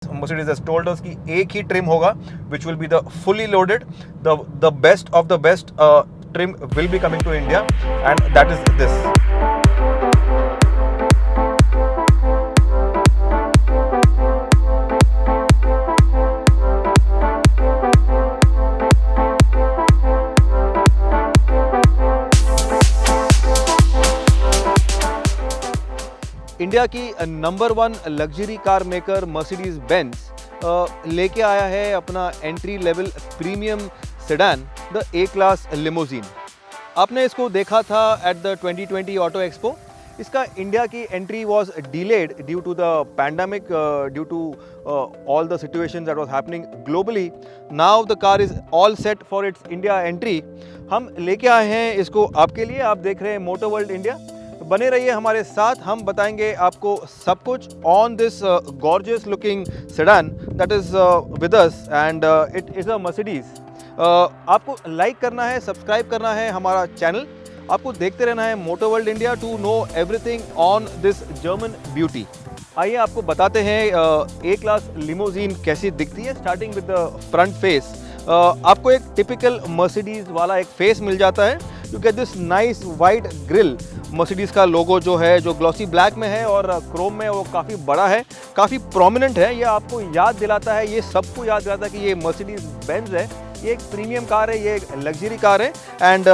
Mercedes has told us कि एक ही trim होगा, which will be the fully loaded, the best of the best trim will be coming to India, and that is this. India की number 1 luxury car maker Mercedes Benz लेके आया है अपना entry level premium sedan the A class limousine. आपने इसको देखा था at the 2020 auto expo. इसका इंडिया की entry was delayed due to the pandemic, due to all the situations that was happening globally. Now the car is all set for its India entry. हम लेके आए हैं इसको आपके लिए। आप देख रहे हैं मोटर वर्ल्ड इंडिया। बने रहिए हमारे साथ, हम बताएंगे आपको सब कुछ on this gorgeous looking sedan that is with us, and it is a Mercedes. आपको लाइक करना है, सब्सक्राइब करना है हमारा चैनल, आपको देखते रहना है motor world India to know everything on this German beauty. आइए आपको बताते हैं ए क्लास लिमोजीन कैसी दिखती है, starting with the front face. आपको एक टिपिकल मर्सिडीज वाला एक फेस मिल जाता है। You get this nice white grill. Mercedes का लोगो जो है, जो ग्लॉसी ब्लैक में है और क्रोम में, वो काफ़ी बड़ा है, काफ़ी प्रोमिनेंट है। ये आपको याद दिलाता है, ये सबको याद दिलाता है कि ये मर्सिडीज़ बेंज है, ये एक प्रीमियम कार है, ये एक लग्जरी कार है, एंड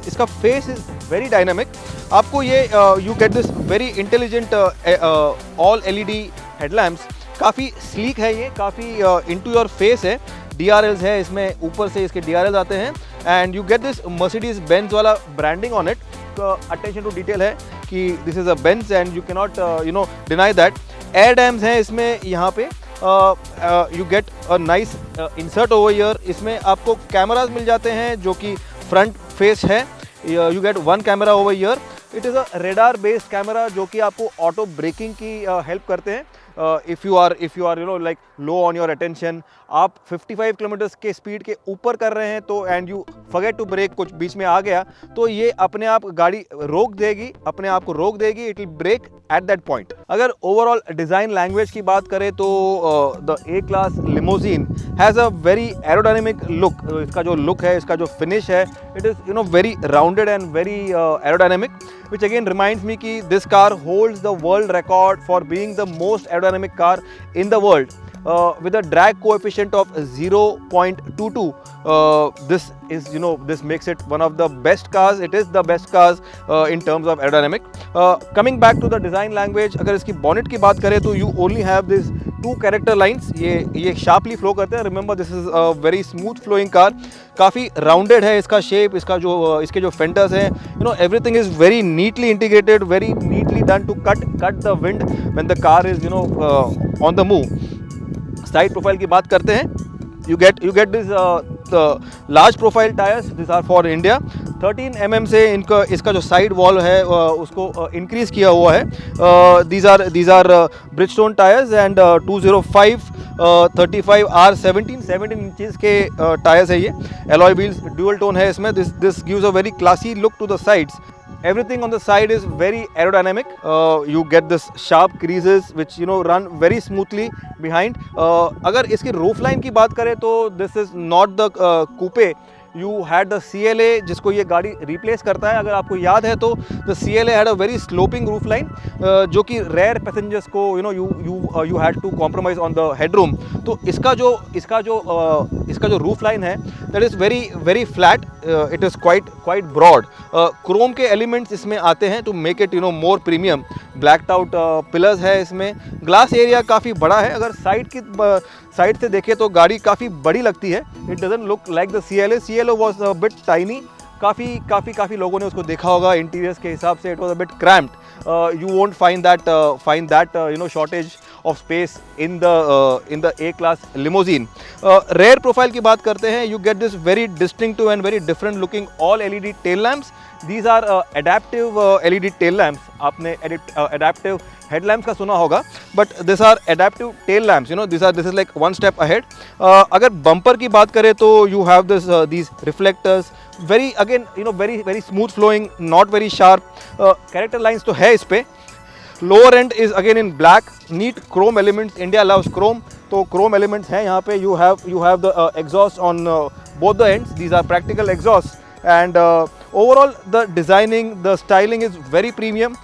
इसका फेस इज़ वेरी डायनामिक। आपको ये you get this very intelligent all LED headlamps. काफ़ी स्लीक है ये, काफ़ी इनटू योर फेस है। DRLs है इसमें, ऊपर से इसके DRLs आते हैं, and you get this Mercedes Benz वाला branding on it. Attention to detail है कि this is a Benz and you cannot deny that. Air dams हैं इसमें यहाँ पे। You get a nice insert over here. इसमें आपको कैमराज मिल जाते हैं जो कि फ्रंट फेस है। You get 1 camera over here. It is a radar based camera जो कि आपको ऑटो ब्रेकिंग की हेल्प करते हैं। If you are like low on your attention, आप 55 किलोमीटर्स के स्पीड के ऊपर कर रहे हैं तो and you forget to brake, कुछ बीच में आ गया तो ये अपने आप गाड़ी रोक देगी, अपने आप को रोक देगी। It will brake at that point. अगर ओवरऑल डिज़ाइन लैंग्वेज की बात करें तो the A class limousine has a very aerodynamic look. इसका जो लुक है, इसका जो फिनिश है, it is very rounded and very aerodynamic, which again reminds me कि this car holds the world record for being the most aerodynamic car in the world, with a drag coefficient of 0.22. This makes it one of the best cars. It is the best cars in terms of aerodynamic. Coming back to the design language, अगर इसकी bonnet की बात करें तो you only have this 2 character lines. ये sharply flow करते हैं। Remember this is a very smooth flowing car. काफ़ी राउंडेड है इसका शेप, इसके जो फेंडर्स हैं, everything is very neatly integrated, very neatly done to cut the wind when the car is on the move. Side profile की बात करते हैं, you get this large profile tires. These are for India. 13 mm से इसका जो side wall है उसको increase किया हुआ है। these are Bridgestone tires and 205 35 R17 inches के टायर्स है ये। alloy wheels dual tone है इसमें। this gives a very classy look to the sides. Everything on the side is very aerodynamic. You get this sharp creases which run very smoothly behind. अगर इसकी roof line की बात करें तो this is not the coupe. You had the CLA जिसको ये गाड़ी replace करता है। अगर आपको याद है तो the CLA had a very sloping roof line, जो कि rare passengers को you had to compromise on the headroom. तो इसका जो roof line है that is very flat. It is quite broad. Chrome के एलिमेंट्स इसमें आते हैं to make it more premium. Blacked out pillars है इसमें। ग्लास एरिया काफ़ी बड़ा है। अगर साइड से देखें तो गाड़ी काफ़ी बड़ी लगती है। It doesn't look like the CLA was a bit tiny. काफ़ी लोगों ने उसको देखा होगा इंटीरियर्स के हिसाब से। It was a bit cramped. You won't find that shortage of space in the A class limousine. Rare profile की बात करते हैं, you get this very distinctive and very different looking all LED tail lamps. These are adaptive LED tail lamps. आपने adaptive headlamps का सुना होगा, but these are adaptive tail lamps. This is like one step ahead. अगर bumper की बात करें तो you have these reflectors. Very smooth flowing, not very sharp. Character lines तो है इस पे। Lower end is again in black, neat chrome elements. India loves chrome. तो क्रोम एलिमेंट्स हैं यहाँ पे. You have the exhaust on both the ends. These are practical exhausts, and overall the designing, the styling is very premium.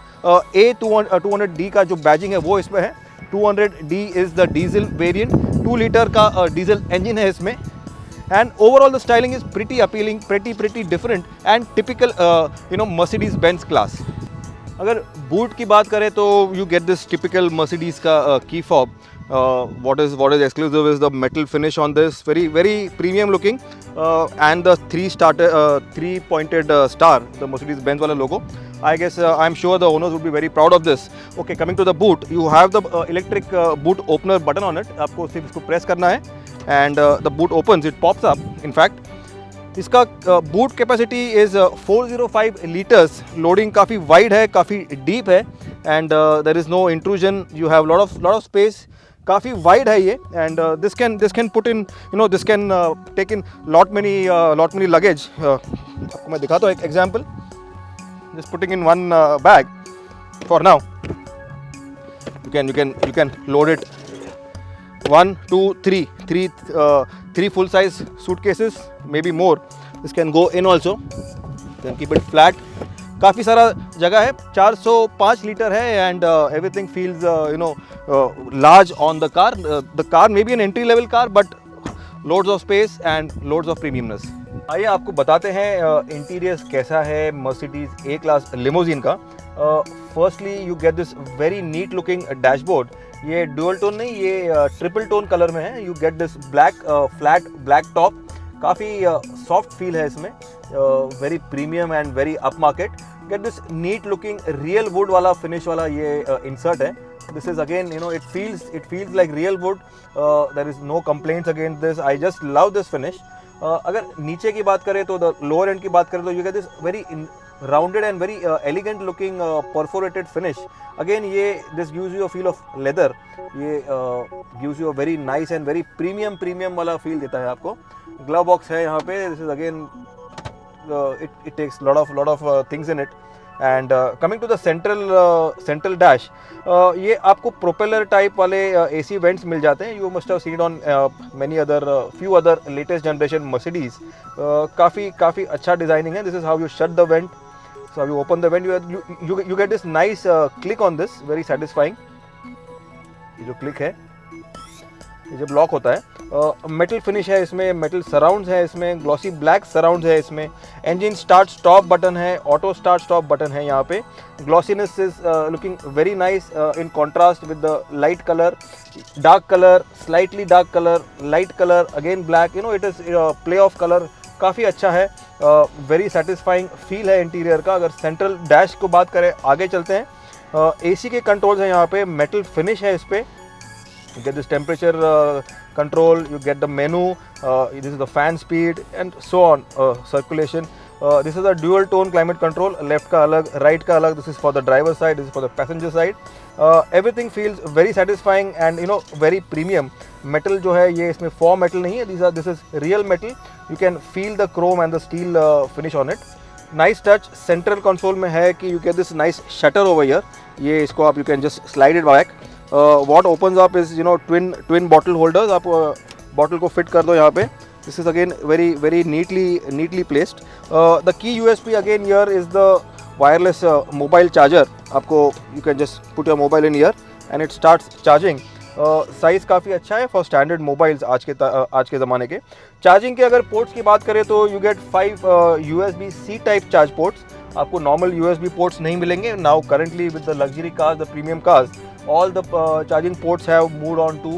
A200D का जो badging है वो इसमें है. 200D is the diesel variant. 2 litre का डीजल इंजन है इसमें. And overall the styling is pretty appealing, pretty different and typical Mercedes-Benz class. अगर बूट की बात करें तो you get this typical Mercedes का key fob. What is exclusive is the metal finish on this, very premium looking, and the 3-pointed star, the Mercedes-Benz वाला logo. I guess I'm sure the owners would be very proud of this. Okay, coming to the boot, you have the electric boot opener button on it. आपको सिर्फ इसको press करना है and the boot opens, it pops up. In fact, इसका boot capacity is 405 litres. Loading काफ़ी wide है, काफ़ी deep है, and there is no intrusion. You have lot of space. काफ़ी वाइड है ये, and this can put in this can take in lot many luggage. आपको मैं दिखाता हूँ एक example. Just putting in one bag for now. You can load it 1, 2, 3 full size suitcases, maybe more. This can go in also. Then keep it flat. काफ़ी सारा जगह है. 405 litre है, and everything feels large on the car. The car may be an entry level car, but loads of space and loads of premiumness. आइए आपको बताते हैं interiors कैसा है Mercedes A-Class लिमोजिन का. Firstly you get this very neat looking dashboard. ये dual tone नहीं, ये ट्रिपल टोन कलर में है. You get this flat black top. काफ़ी सॉफ्ट फील है इसमें. Very premium and very up market. Get this neat looking real wood वाला finish वाला ये इंसर्ट है. This is again, it feels like real wood. There is no complaints against this. I just love this finish. अगर नीचे की बात करें तो द लोअर एंड की बात करें तो you get this very rounded and very elegant looking perforated finish. Again ये this gives you a feel of leather. ये gives you a very nice and very premium वाला feel देता है आपको. glove box है यहाँ पे. This is again it takes lot of things in it. And coming to the central dash, ये आपको propeller type वाले AC vents मिल जाते हैं. You must have seen it on few other latest generation Mercedes. काफ़ी अच्छा designing है. This is how you shut the vent. So you open the vent, you get this nice click on this, very satisfying. ये जो click है, ये जब lock होता है, मेटल फिनिश है इसमें, मेटल सराउंड्स है इसमें, ग्लॉसी ब्लैक सराउंड्स है इसमें. इंजन स्टार्ट स्टॉप बटन है, ऑटो स्टार्ट स्टॉप बटन है यहाँ पे. Glossiness is looking very nice in contrast with the light colour, dark colour, slightly dark colour, light colour, again black. It is play of colour. काफ़ी अच्छा है. Very satisfying feel है interior का. अगर central dash को बात करें, आगे चलते हैं. AC के कंट्रोल्स हैं यहाँ पे. मेटल फिनिश है इस पर. You get this temperature control, you get the menu, this is the fan speed and so on, circulation. This is a dual tone climate control, left का अलग, right का अलग. This is for the driver side, this is for the passenger side. Everything feels very satisfying and very premium. Metal जो है ये इसमें faux metal नहीं है. This is real metal. You can feel the chrome and the steel finish on it. Nice touch. Central console में है कि you get this nice shutter over here. ये इसको आप you can just slide it back. What opens up is twin bottle holders. आप bottle को fit कर दो यहाँ पे. This is again very neatly placed. The key USP again here is the wireless mobile charger. आपको you can just put your mobile in here and it starts charging. Size काफ़ी अच्छा है for standard mobiles आज के ज़माने के. Charging के अगर पोर्ट्स की बात करें तो you gate 5 USB-C type charge ports. आपको नॉर्मल USB पोर्ट्स नहीं मिलेंगे. Now currently with the luxury cars, the premium cars, all the charging ports have moved on to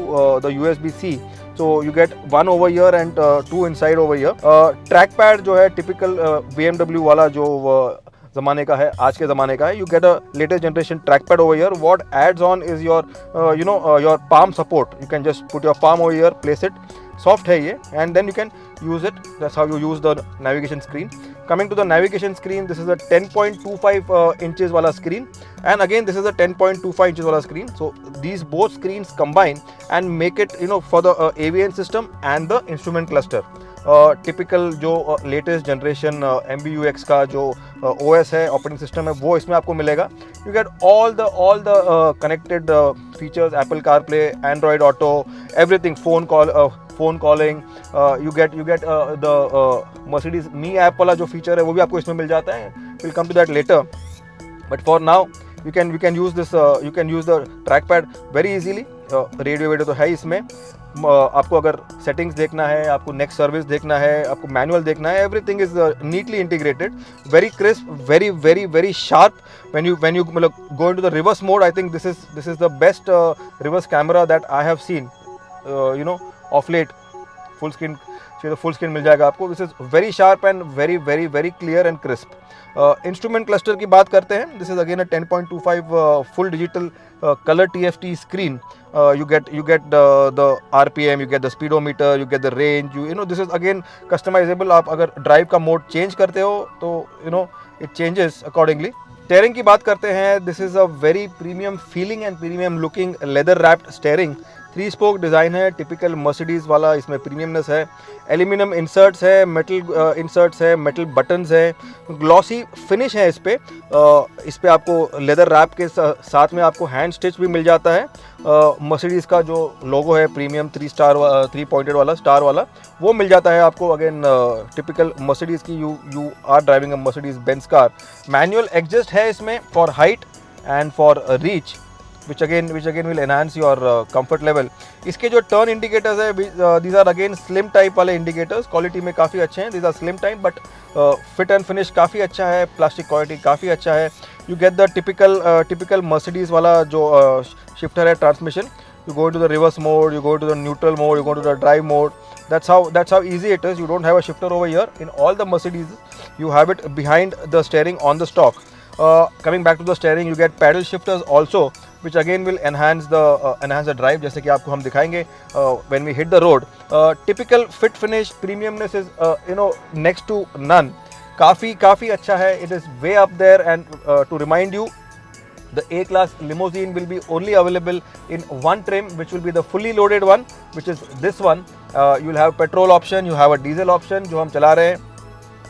the USB-C. So you get 1 over here and 2 inside over here. Trackpad जो है typical BMW वाला जो ज़माने का है, आज के ज़माने का है. You get a latest generation trackpad over here. What adds on is your your palm support. You can just put your palm over here, place it. Soft है ये, and then you can use it. That's how you use the navigation screen. Coming to the navigation screen, this is a 10.25 inches वाला screen, and again this is a 10.25 inches वाला screen. So these both screens combine and make it for the AVN system and the instrument cluster. Typical जो latest generation MBUX का जो OS है, operating system है, वो इसमें आपको मिलेगा. You get all the connected features, Apple CarPlay, Android Auto, everything, phone calling, you get the Mercedes Me app वाला जो feature है वो भी आपको इसमें मिल जाता है. We'll come to that later, but for now you can use this, you can use the trackpad very easily. Radio तो है इसमें. आपको अगर सेटिंग्स देखना है, आपको नेक्स्ट सर्विस देखना है, आपको मैनुअल देखना है, everything is neatly integrated, very crisp, very very very sharp. when you मतलब go into the reverse mode, I think this is the best reverse camera that I have seen, of late. Full screen चाहिए तो full screen मिल जाएगा आपको. This is very sharp and very very very clear and crisp. Instrument cluster की बात करते हैं. This is again a 10.25 full digital color TFT screen. You get the RPM, you get the speedometer, you get the range. This is again customizable. आप अगर drive का mode change करते हो तो it changes accordingly. स्टेयरिंग की बात करते हैं. This is a very premium feeling and premium looking leather wrapped steering. 3 spoke design है, टिपिकल मर्सिडीज़ वाला. इसमें प्रीमियमनेस है. एल्यूमिनियम इंसर्ट्स है, मेटल इंसर्ट्स है, मेटल बटन्स है, ग्लॉसी फिनिश है इस पे आपको लेदर रैप के साथ में आपको हैंड स्टिच भी मिल जाता है. मर्सिडीज़ का जो लोगो है प्रीमियम 3 पॉइंटेड वाला, स्टार वाला, वो मिल जाता है आपको. अगेन टिपिकल मर्सिडीज़ की, you are driving a Mercedes Benz car. Manual adjust है इसमें for height and for reach, which again will enhance your comfort level. इसके जो टर्न इंडिकेटर्स है, these are again slim type वाले indicators. Quality में काफ़ी अच्छे हैं. these are slim type but fit and finish काफ़ी अच्छा है. प्लास्टिक क्वालिटी काफ़ी अच्छा है. You get the typical Mercedes वाला जो शिफ्टर है transmission. you go to the reverse mode, you go to the neutral mode, you go to the drive mode. That's how easy it is. You don't have a shifter over here. In all the Mercedes, you have it behind the steering on the stock. Coming back to the steering, you get paddle shifters also, which again will enhance the drive, जैसे कि आपको हम दिखाएंगे when we hit the road. Typical fit finish, premiumness is next to none. काफ़ी अच्छा है. It is way up there. And to remind you, the A-Class limousine will be only available in one trim, which will be the fully loaded one, which is this one. You will have petrol option, you have a diesel option जो हम चला रहे हैं.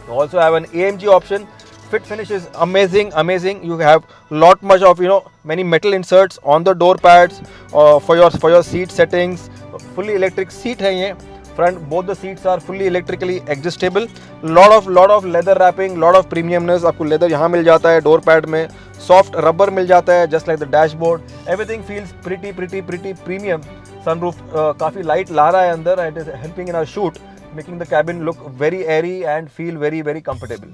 You also have an AMG option. Fit finish is amazing. You have lot much of many metal inserts on the door pads for your seat settings. Fully electric seat है ये. Front both the seats are fully electrically adjustable. Lot of leather wrapping, lot of premiumness. आपको leather यहाँ मिल जाता है door pad में. Soft rubber मिल जाता है just like the dashboard. Everything feels pretty premium. Sunroof काफ़ी light ला रहा है अंदर and it is helping in our shoot, making the cabin look very airy and feel very very comfortable.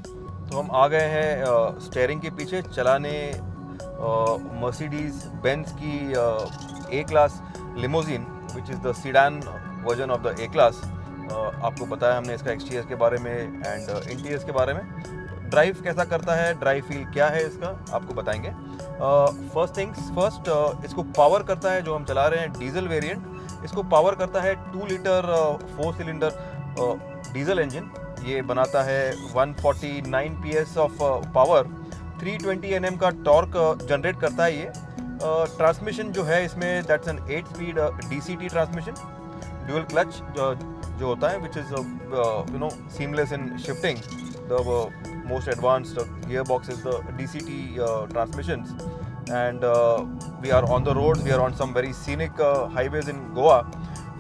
तो हम आ गए हैं स्टेयरिंग के पीछे चलाने मर्सिडीज़ बेंज की A-Class limousine, which is the sedan version of the A-Class. आपको बताया हमने इसका एक्सटीरियर के बारे में एंड इंटीरियर्स के बारे में. ड्राइव कैसा करता है, ड्राइव फील क्या है इसका, आपको बताएंगे. फर्स्ट थिंग्स फर्स्ट, इसको पावर करता है जो हम चला रहे हैं डीजल वेरिएंट. इसको पावर करता है 2 लीटर 4 सिलेंडर डीजल इंजन. ये बनाता है 149 PS ऑफ पावर. 320 Nm का टॉर्क जनरेट करता है ये. ट्रांसमिशन जो है इसमें that's an 8 speed DCT transmission, dual clutch जो होता है, which is seamless in shifting. The most advanced gear box is the DCT transmissions. And we are on the roads, we are on some very scenic highways in Goa.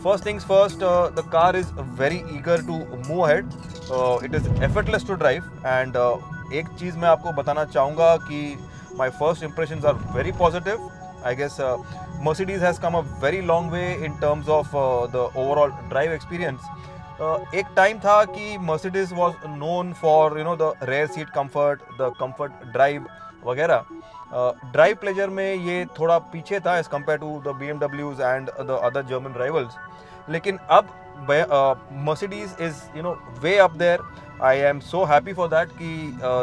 First things first, the car is very eager to move ahead. It is effortless to drive. And एक चीज़ मैं आपको बताना चाहूँगा कि my first impressions are very positive. I guess Mercedes has come a very long way in terms of the overall drive experience. एक time था कि Mercedes was known for the rear seat comfort, the comfort drive वगैरह. Drive pleasure में ये थोड़ा पीछे था as compare to the BMWs and the other German rivals. लेकिन अब Mercedes is way up there. I am so happy for that कि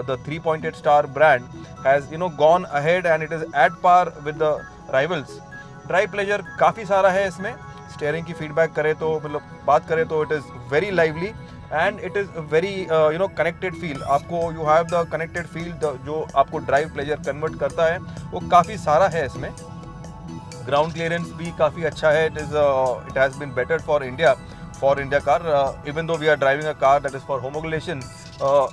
the 3-pointed star brand has gone ahead and it is at par with the rivals. Drive pleasure काफ़ी सारा है इसमें. Steering की feedback करें तो बात करें तो it is very lively and it is very connected feel. आपको you have the connected feel जो आपको ड्राइव प्लेजर कन्वर्ट करता है वो काफ़ी सारा है इसमें. ग्राउंड क्लियरेंस भी काफ़ी अच्छा है. It has been better for India car, even though we are driving a car that is for homologation.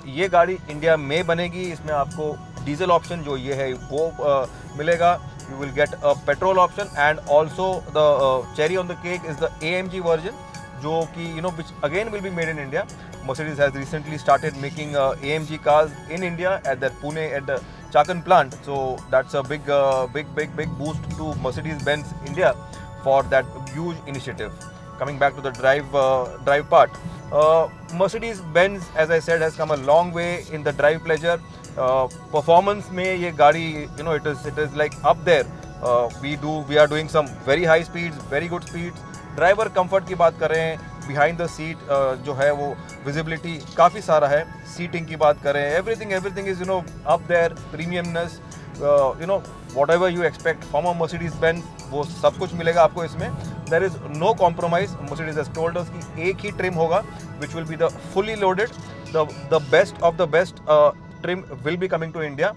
ये गाड़ी इंडिया में बनेगी. इसमें आपको डीजल ऑप्शन जो ये है वो मिलेगा. you will get a petrol option, and also the cherry on the cake is the AMG version, जो कि which again will be made in India. Mercedes has recently started making AMG cars in India at their Pune at the Chakan plant, so that's a big boost to Mercedes-Benz India for that huge initiative. Coming back to the drive part, Mercedes-Benz, as I said, has come a long way in the drive pleasure. Performance में ये गाड़ी it is like up there. We are doing some very high speeds, very good speeds. Driver comfort की बात करें, behind the seat जो है वो visibility काफ़ी सारा है. सीटिंग की बात करें, everything is up there. Premiumness, whatever you expect from a Mercedes-Benz, वो सब कुछ मिलेगा आपको इसमें. There is no compromise. Mercedes has told us कि एक ही ट्रिम होगा, which will be the fully loaded, the best of the best trim will be coming to India,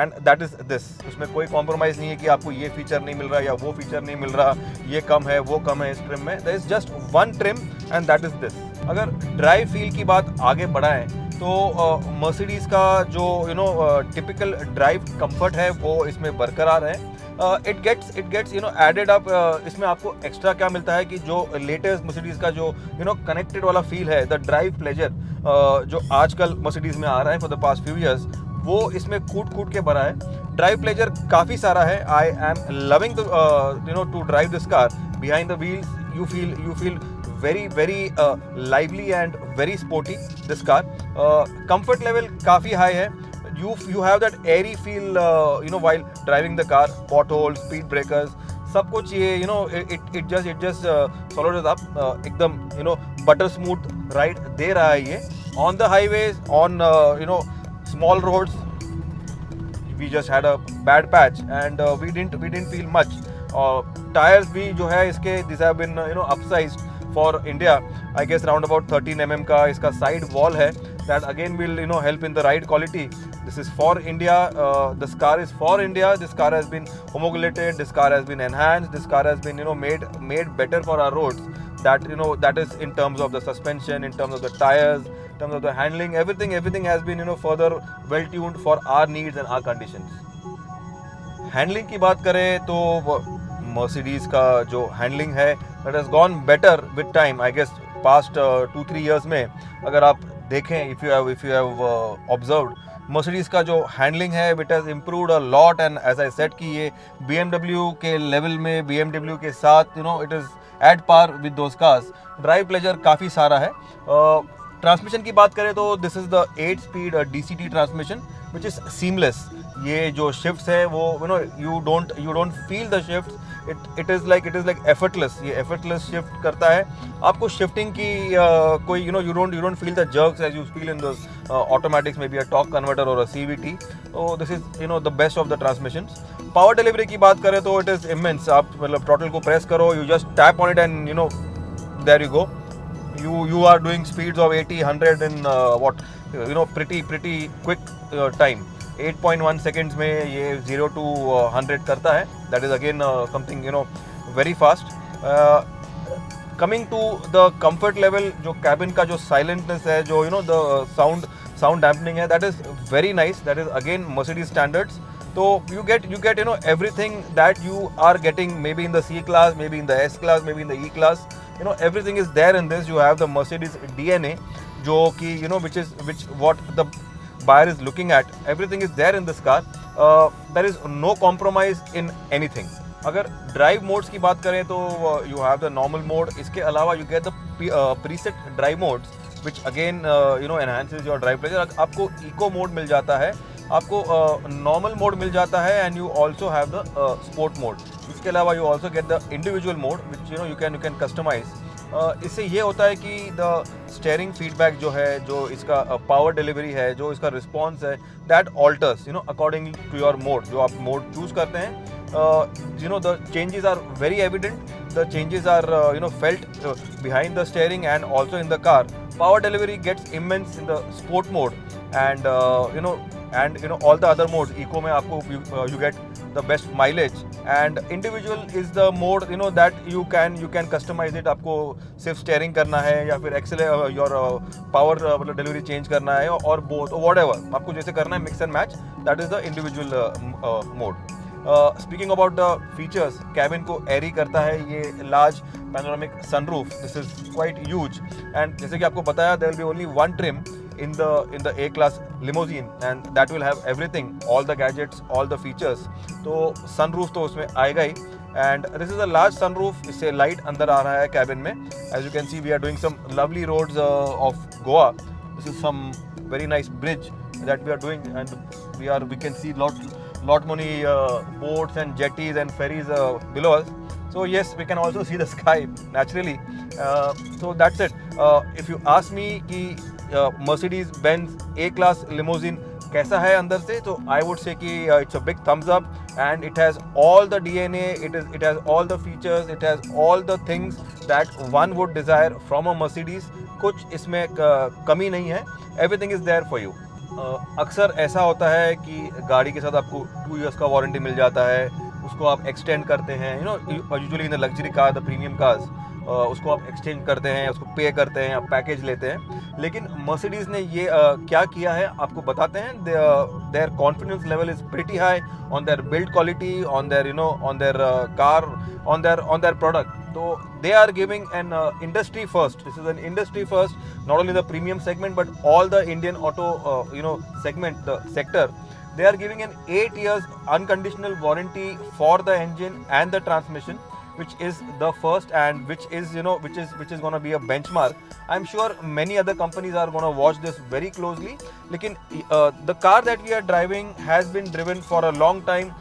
and that is this. उसमें कोई कॉम्प्रोमाइज़ नहीं है कि आपको ये फीचर नहीं मिल रहा या वो फीचर नहीं मिल रहा, ये कम है वो कम है इस ट्रिम में. There is just one trim and that is this. अगर ड्राइव फील की बात आगे बढ़ाएं तो मर्सिडीज़ का जो टिपिकल ड्राइव कंफर्ट है वो इसमें बरकरार है. It gets added up. इसमें आपको एक्स्ट्रा क्या मिलता है कि जो लेटेस्ट मर्सिडीज़ का जो कनेक्टेड वाला फील है, द ड्राइव प्लेजर जो आजकल मर्सिडीज़ में आ रहा है for the past few years, वो इसमें कूट के भरा है. ड्राइव प्लेजर काफ़ी सारा है. I am loving to drive this car. Behind the wheels you feel very lively and very sporty this car. Comfort level काफ़ी high है. You have that airy feel while driving the car. Potholes, speed breakers, सब कुछ ये it just follows it up. एकदम butter smooth ride दे रहा है ये. On the highways, on small roads, we just had a bad patch and we didn't feel much. Tires भी जो है इसके, these have been upsized for India. I guess around about 13 mm का इसका side wall है. That again will help in the ride quality. This is for India. This car is for India. This car has been homologated. This car has been enhanced. This car has been made better for our roads. That is in terms of the suspension, in terms of the tires, in terms of the handling. Everything has been further well tuned for our needs and our conditions. Handling की बात करें तो Mercedes का जो handling है that has gone better with time. I guess past 2-3 years में अगर आप देखें, if you have observed, Mercedes का जो हैंडलिंग है it has improved a lot. And as I said कि ये BMW के लेवल में, BMW के साथ it is at par with those cars. Drive pleasure काफ़ी सारा है. ट्रांसमिशन की बात करें तो this is the 8-speed DCT transmission which is seamless. ये जो शिफ्ट्स है वो you don't feel the shifts. It is like effortless. ये effortless shift करता है. आपको shifting की कोई you don't feel the jerks as you feel in those automatics, maybe a torque converter or a CVT. So this is the best of the transmissions. Power delivery की बात करें तो it is immense. आप मतलब throttle को press करो, you just tap on it and there you go. You are doing speeds of 80-100 in pretty quick time. 8.1 seconds में ये 0 to 100 करता है. That is again something very fast. Coming to the comfort level, जो cabin का जो silentness है, जो the sound dampening है, that is very nice. That is again Mercedes standards. So you get everything that you are getting maybe in the C class, maybe in the S class, maybe in the E class. Everything is there in this. You have the Mercedes DNA, जो कि which what the buyer is looking at. Everything is there in this car. There is no compromise in anything. अगर drive modes की बात करें तो you have the normal mode. इसके अलावा you get the preset drive modes which again enhances your drive pleasure. आपको eco mode मिल जाता है, आपको normal mode मिल जाता है, and you also have the sport mode. इसके अलावा you also get the individual mode which you can customize. इससे ये होता है कि द स्टेयरिंग फीडबैक जो है, जो इसका पावर डिलीवरी है, जो इसका रिस्पॉन्स है, that alters according to your mode. जो आप मोड चूज करते हैं, the changes are very evident. The changes are felt behind the steering and also in the car. Power delivery gets immense in the sport mode, and all the other modes. Eco में आपको you get the best mileage, and individual is the mode that you can customize it. आपको सिर्फ steering करना है या फिर your power delivery change करना है, or both or whatever आपको जैसे करना है, mix and match. That is the individual mode. Speaking about the features, cabin को एरी करता है ये large panoramic sunroof, this is quite huge. And जैसे कि आपको बताया, there will be only one trim in the A class limousine and that will have everything, all the gadgets, all the features। तो sunroof तो उसमें आएगा ही, and this is a large sunroof, इससे light अंदर आ रहा है cabin में। As you can see, we are doing some lovely roads of Goa। This is some very nice bridge that we are doing, and we can see lot many boats and jetties and ferries below us। So yes, we can also see the sky naturally। So that's it। If you ask me कि Mercedes Benz A class limousine कैसा है अंदर से, तो I would say कि it's a big thumbs up and it has all the DNA, it has all the features, it has all the things that one would desire from a Mercedes। कुछ इसमें कमी नहीं है, everything is there for you। अक्सर ऐसा होता है कि गाड़ी के साथ आपको 2 years का वारंटी मिल जाता है, उसको आप एक्सटेंड करते हैं, you know usually in the luxury car, the premium cars, उसको आप एक्सचेंज करते हैं, उसको पे करते हैं, आप पैकेज लेते हैं। लेकिन मर्सिडीज़ ने ये क्या किया है आपको बताते हैं। Their confidence level is pretty high on their build quality, on their on their car, on their product. तो they are giving an industry first, this is an industry first, not only the premium segment but all the Indian auto segment, the sector। They are giving an 8 years unconditional warranty for the engine and the transmission, which is the first and which is which is going to be a benchmark। I'm sure many other companies are going to watch this very closely। लेकिन the car that we are driving has been driven for a long time।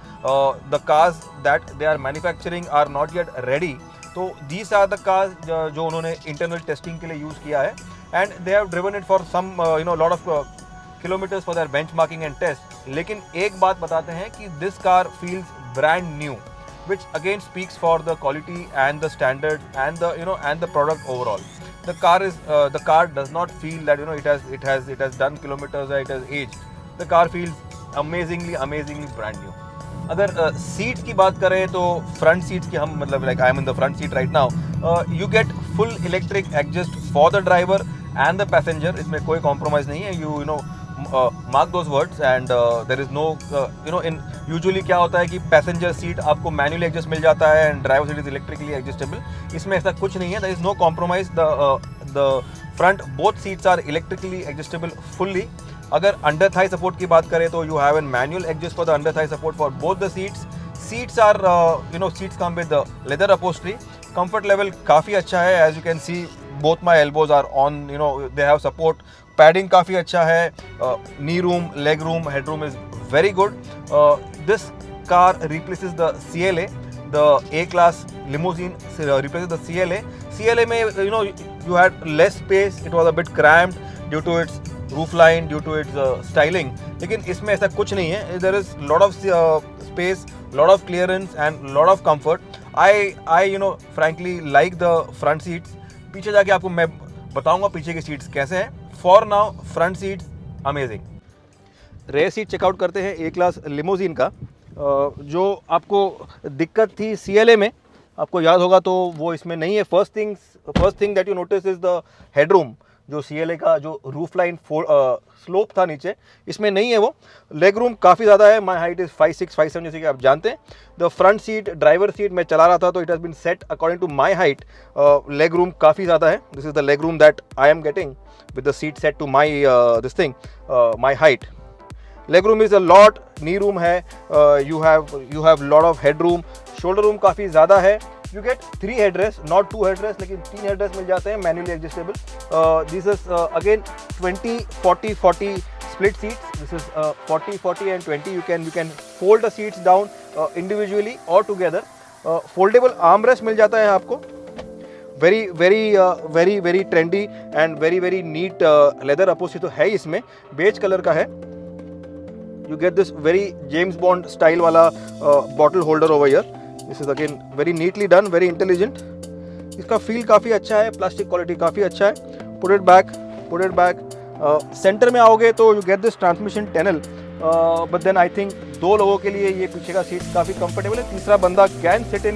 The cars that they are manufacturing are not yet ready। तो these are the cars जो उन्होंने internal testing के लिए use किया है, and they have driven it for some lot of kilometers for their benchmarking and test। लेकिन एक बात बताते हैं कि this car feels brand new, which again speaks for the quality and the standard and the and the product overall। The car does not feel that it has done kilometers or it has aged। The car feels amazingly brand new। अगर seats की बात करें तो front seats की हम मतलब like I am in the front seat right now. You get full electric adjust for the driver and the passenger, इसमें कोई कॉम्प्रोमाइज़ नहीं है। You mark those words and there is no in usually क्या होता है कि passenger seat आपको manually adjust मिल जाता है and driver seat is electrically adjustable. इसमें ऐसा कुछ नहीं है, there is no compromise. The front both seats are electrically adjustable fully. अगर अंडर थाई सपोर्ट की बात करें तो you have an manual adjust for the under thigh support for both the seats are seats come with the leather upholstery. Comfort level काफ़ी अच्छा है, as you can C both my elbows are on, they have support। Padding काफ़ी अच्छा है, नी room, leg room, head room is very good. This car replaces the CLA, the A class limousine replaces the CLA में you had less space, it was a bit cramped due to its roof line, due to its styling। लेकिन इसमें ऐसा कुछ नहीं है, there is lot of space, lot of clearance and lot of comfort। I frankly like the front seats। पीछे जाके आपको मैं बताऊंगा पीछे की सीट्स कैसे हैं। For now front seats amazing. Rear seat check out करते हैं ए क्लास लिमोजीन का। जो आपको दिक्कत थी CLA में, आपको याद होगा, तो वो इसमें नहीं है। First thing that you notice is the headroom. जो CLA का जो रूफ लाइन स्लोप था नीचे, इसमें नहीं है वो। लेग रूम काफ़ी ज़्यादा है, माई हाइट इज़ 5'6", 5'7", जैसे कि आप जानते हैं। The front seat, driver seat मैं चला रहा था तो it has been set according to my height. Leg room काफ़ी ज़्यादा है, this is the leg room that I am getting with the seat set to my my height. Leg room is a lot, knee room है, you have lot of head room. Shoulder room काफ़ी ज़्यादा है। You get 3 headrests, not 2 headrests, लेकिन 3 headrests मिल जाते हैं manually adjustable. This is again 20-40-40 split seats। This is 40-40 and 20। You can fold the seats down individually or together। Foldable armrest मिल जाता है आपको। very trendy and very neat leather upholstery तो है इसमें, beige colour का है। You get this very James Bond style वाला bottle holder over here। This is again very neatly done, very intelligent। इसका फील काफ़ी अच्छा है, प्लास्टिक क्वालिटी काफ़ी अच्छा है। Put it back. सेंटर में आओगे तो you get this transmission tunnel, but then I think 2 लोगों के लिए ये पीछे का सीट काफ़ी कंफर्टेबल है। तीसरा बंदा can fit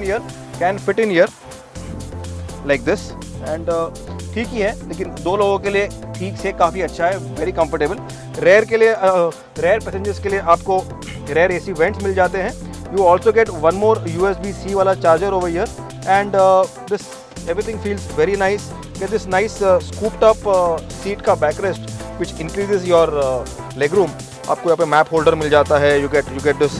in year like this, and ठीक ही है, लेकिन 2 लोगों के लिए ठीक से काफ़ी अच्छा है, वेरी कंफर्टेबल। रेयर पैसेंजर्स के लिए आपको रेयर AC वेंट्स मिल जाते हैं। You also get one more USB-C wala charger over here, and this everything feels very nice. Get this nice scooped up seat का backrest, which increases your legroom. आपको यहाँ पे map holder मिल जाता है. You get this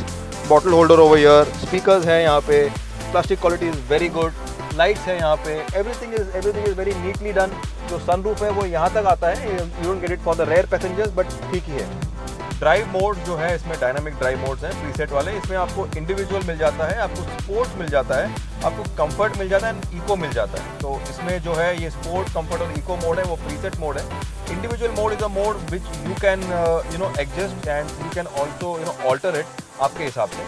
bottle holder over here. Speakers हैं यहाँ पे. Plastic quality is very good. Lights है यहाँ पे. Everything is very neatly done. जो sunroof है वो यहाँ तक आता है. You don't get it for the rare passengers, but ठीक ही है. ड्राइव मोड जो है, इसमें डायनामिक ड्राइव मोड्स हैं प्रीसेट वाले. इसमें आपको इंडिविजुअल मिल जाता है, आपको स्पोर्ट्स मिल जाता है, आपको कंफर्ट मिल जाता है एंड इको मिल जाता है. तो इसमें जो है ये स्पोर्ट, कंफर्ट और इको मोड है वो प्रीसेट मोड है. Individual mode is a mode which you can adjust and you can also alter it आपके हिसाब से.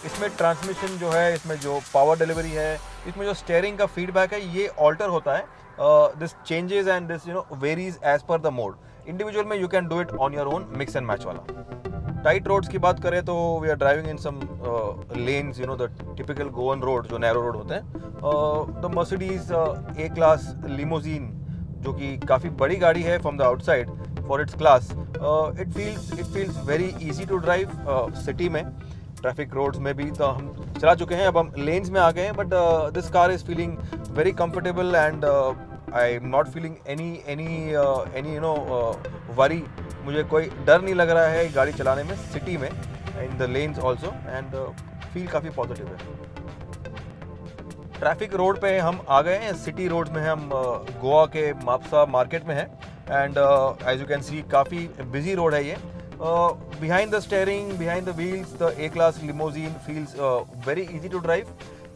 इसमें ट्रांसमिशन जो है, इसमें जो पावर डिलीवरी है, इसमें जो स्टेयरिंग का फीडबैक है ये ऑल्टर होता है. This changes and this varies as per the mode. Individual में you can do it on your own, mix and match वाला. टाइट रोड्स की बात करें तो we are driving in some lanes, the typical Goan road जो narrow road होते हैं. The Mercedes A class limousine जो कि काफ़ी बड़ी गाड़ी है from the outside for its class. It feels very easy to drive city में. ट्रैफिक रोड्स में भी तो हम चला चुके हैं, अब हम लेन्स में आ गए हैं. But this car is feeling very comfortable and I am not feeling any worry. मुझे कोई डर नहीं लग रहा है गाड़ी चलाने में सिटी में, in the lens also, and feel काफ़ी पॉजिटिव है. ट्रैफिक रोड पे हम आ गए हैं. सिटी रोड्स में हम गोवा के मापसा मार्केट में हैं and as you can see काफ़ी बिजी रोड है ये. Behind the steering, behind the wheels, the A-class limousine feels very easy to drive.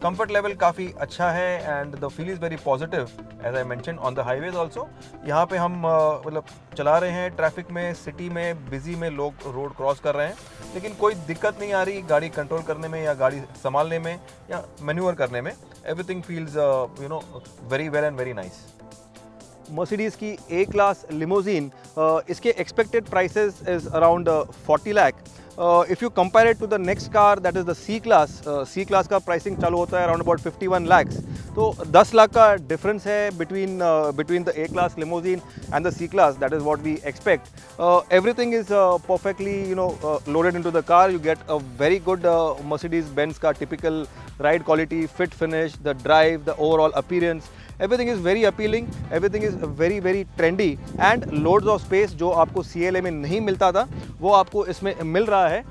Comfort level काफ़ी अच्छा है and the feel is very positive as I mentioned on the highways also. यहाँ पे हम मतलब चला रहे हैं ट्रैफिक में, सिटी में, बिजी में लोग रोड क्रॉस कर रहे हैं, लेकिन कोई दिक्कत नहीं आ रही गाड़ी कंट्रोल करने में या गाड़ी संभालने में या मैन्यूवर करने में. Everything feels very well and very nice. Mercedes की ए क्लास लिमोजीन, इसके expected prices is around 40 lakh. If you compare it to the next car that is the C class का प्राइसिंग चालू होता है अराउंड अबाउट 51 lakhs. तो 10 लाख का difference है between the A class limousine and the C class. That is what we expect. Everything is perfectly loaded into the car. You get a very good Mercedes Benz का typical ride quality, fit finish, the drive, the overall appearance. Everything is very appealing, everything is very very trendy and loads of space जो आपको CLA में नहीं मिलता था वो आपको इसमें मिल रहा है.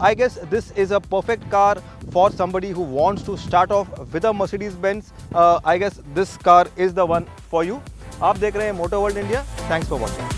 I guess this is a perfect car for somebody who wants to start off with a Mercedes Benz. I guess this car is the one for you. आप देख रहे हैं motor world India. Thanks for watching.